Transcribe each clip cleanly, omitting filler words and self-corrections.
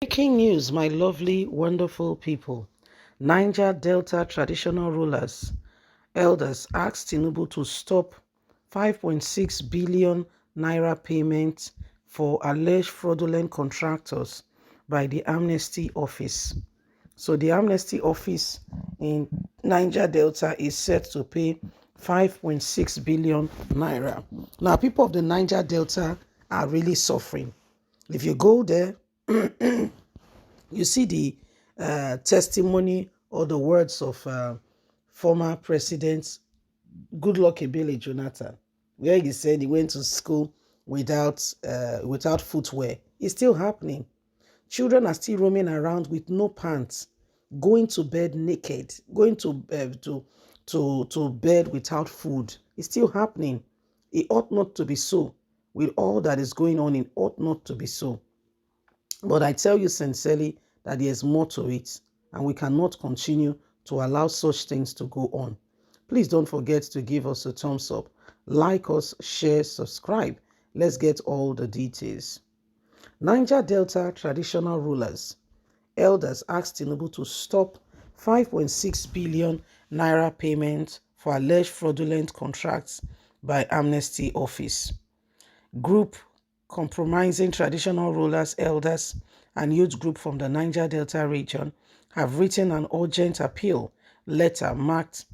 Breaking news, my lovely, wonderful people. Niger Delta traditional rulers, elders asked Tinubu to stop 5.6 billion naira payment for alleged fraudulent contractors by the Amnesty Office. So the Amnesty Office in Niger Delta is set to pay 5.6 billion naira. Now, people of the Niger Delta are really suffering. If you go there, you see the testimony or the words of former President Goodluck Ebele Jonathan, where he said he went to school without footwear. It's still happening. Children are still roaming around with no pants, going to bed naked, going to bed without food. It's still happening. It ought not to be so. With all that is going on, it ought not to be so. But I tell you sincerely that there's more to it, and we cannot continue to allow such things to go on. Please don't forget to give us a thumbs up, like us, share, subscribe. Let's get all the details. Niger Delta traditional rulers, elders asked Tinubu to stop 5.6 billion naira payment for alleged fraudulent contracts by Amnesty Office. Group compromising traditional rulers, elders, and youth group from the Niger Delta region have written an urgent appeal letter marked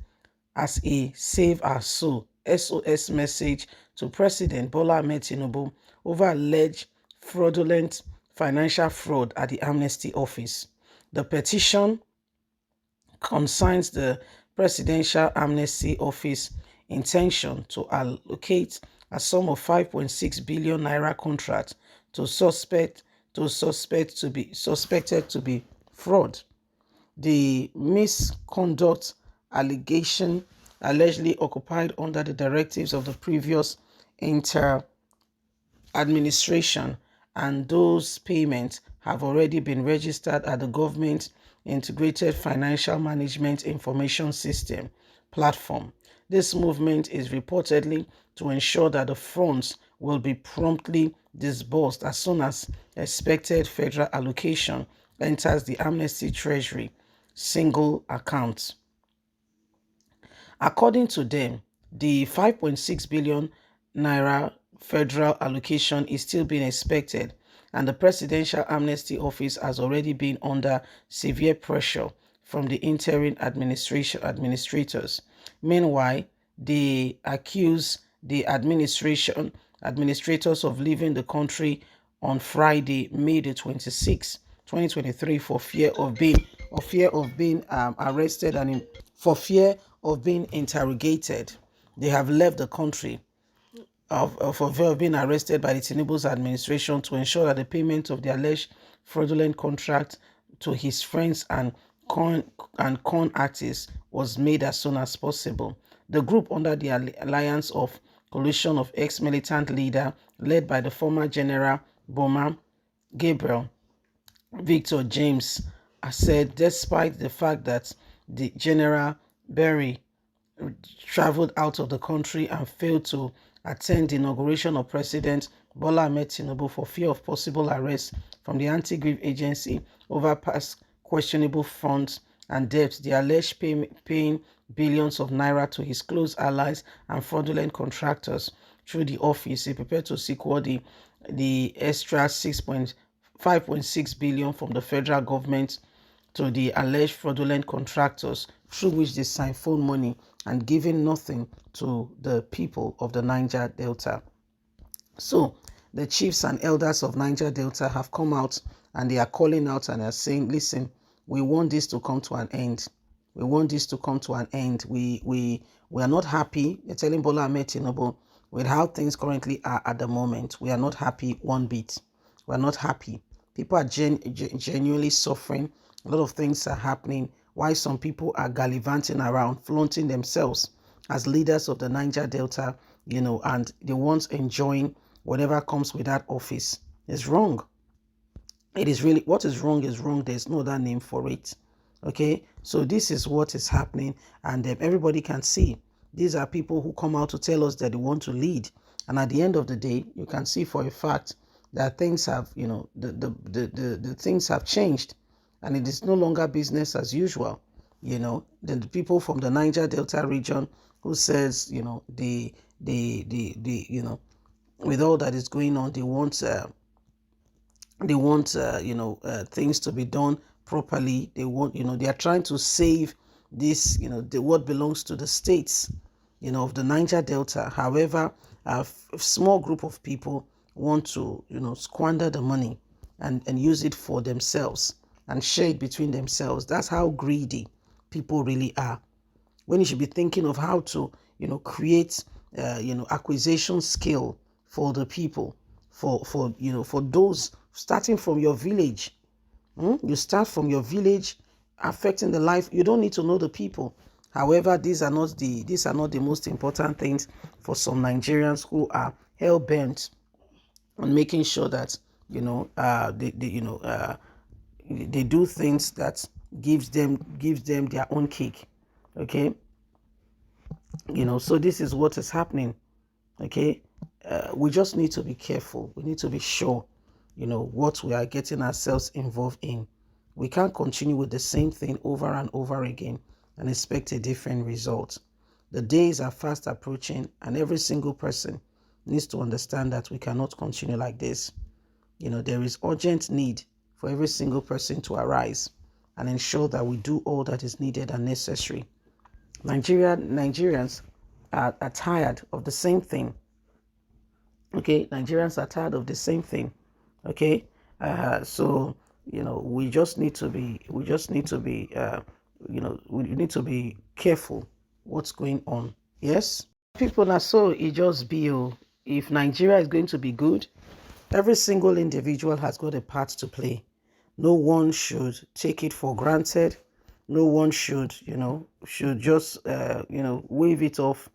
as a Save Our Soul SOS message to President Bola Ahmed Tinubu over alleged fraudulent financial fraud at the Amnesty Office. The petition concerns the Presidential Amnesty Office intention to allocate a sum of 5.6 billion naira contract to suspected to be fraud. The misconduct allegation allegedly occupied under the directives of the previous administration, and those payments have already been registered at the Government Integrated Financial Management Information System platform. This movement is reportedly to ensure that the funds will be promptly disbursed as soon as expected federal allocation enters the Amnesty Treasury single account. According to them, the 5.6 billion naira federal allocation is still being expected, and the Presidential Amnesty Office has already been under severe pressure from the interim administrators. Meanwhile, they accuse the administrators of leaving the country on Friday, May the 26th, 2023, for fear of being arrested and for fear of being interrogated. They have left the country for fear of being arrested by the Tinubu's administration to ensure that the payment of the alleged fraudulent contract to his friends and con artists was made as soon as possible. The group, under the alliance of coalition of ex-militant leader led by the former General Boma Gabriel Victor James, said despite the fact that the General Berry traveled out of the country and failed to attend the inauguration of President Bola Ahmed Tinubu for fear of possible arrest from the anti-grief agency over past questionable funds and debts, the alleged paying billions of naira to his close allies and fraudulent contractors through the office. He prepared to secure the extra 5.6 billion from the federal government to the alleged fraudulent contractors, through which they siphoned money and giving nothing to the people of the Niger Delta. So the chiefs and elders of Niger Delta have come out and they are calling out and are saying, listen, we want this to come to an end. We want this to come to an end. We are not happy. They're telling Bola Ahmed Tinubu with how things currently are at the moment. We are not happy one bit. We are not happy. People are genuinely suffering. A lot of things are happening. Why some people are gallivanting around, flaunting themselves as leaders of the Niger Delta, and the ones enjoying whatever comes with that office. It's wrong. It is really, what is wrong is wrong. There's no other name for it. Okay, so this is what is happening, and everybody can see. These are people who come out to tell us that they want to lead, and at the end of the day, you can see for a fact that things have, the things have changed, and it is no longer business as usual. The people from the Niger Delta region who says, with all that is going on, they want things to be done properly. They want, they are trying to save this, what belongs to the states, of the Niger Delta. However, a small group of people want to, squander the money and use it for themselves and share it between themselves. That's how greedy people really are. When you should be thinking of how to, create, acquisition skill for the people, for those starting from your village. You start from your village, affecting the life. You don't need to know the people. However, these are not the most important things for some Nigerians who are hell bent on making sure that they do things that gives them their own cake. Okay, so this is what is happening. Okay, we just need to be careful. We need to be sure, what we are getting ourselves involved in. We can't continue with the same thing over and over again and expect a different result. The days are fast approaching, and every single person needs to understand that we cannot continue like this. There is urgent need for every single person to arise and ensure that we do all that is needed and necessary. Nigerians are tired of the same thing. Okay, Nigerians are tired of the same thing. Okay, so we just need to be we need to be careful what's going on. Yes, people are so it just be if Nigeria is going to be good, every single individual has got a part to play. No one should take it for granted. No one should just wave it off,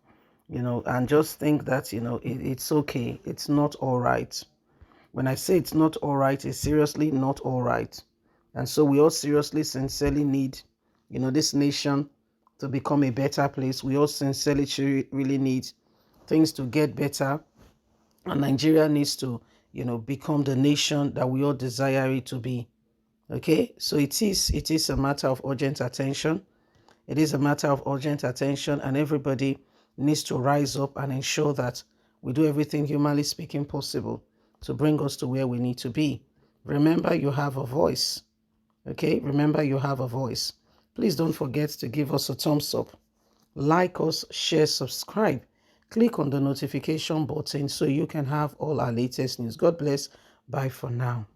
and just think that it's okay. It's not all right. When I say it's not all right, it's seriously not all right. And so we all seriously, sincerely need, this nation to become a better place. We all sincerely really need things to get better. And Nigeria needs to, become the nation that we all desire it to be. Okay, so it is a matter of urgent attention. It is a matter of urgent attention, and everybody needs to rise up and ensure that we do everything humanly speaking possible to bring us to where we need to be. Remember, you have a voice. Okay, remember, you have a voice. Please don't forget to give us a thumbs up, like us, share, subscribe. Click on the notification button so you can have all our latest news. God bless. Bye for now.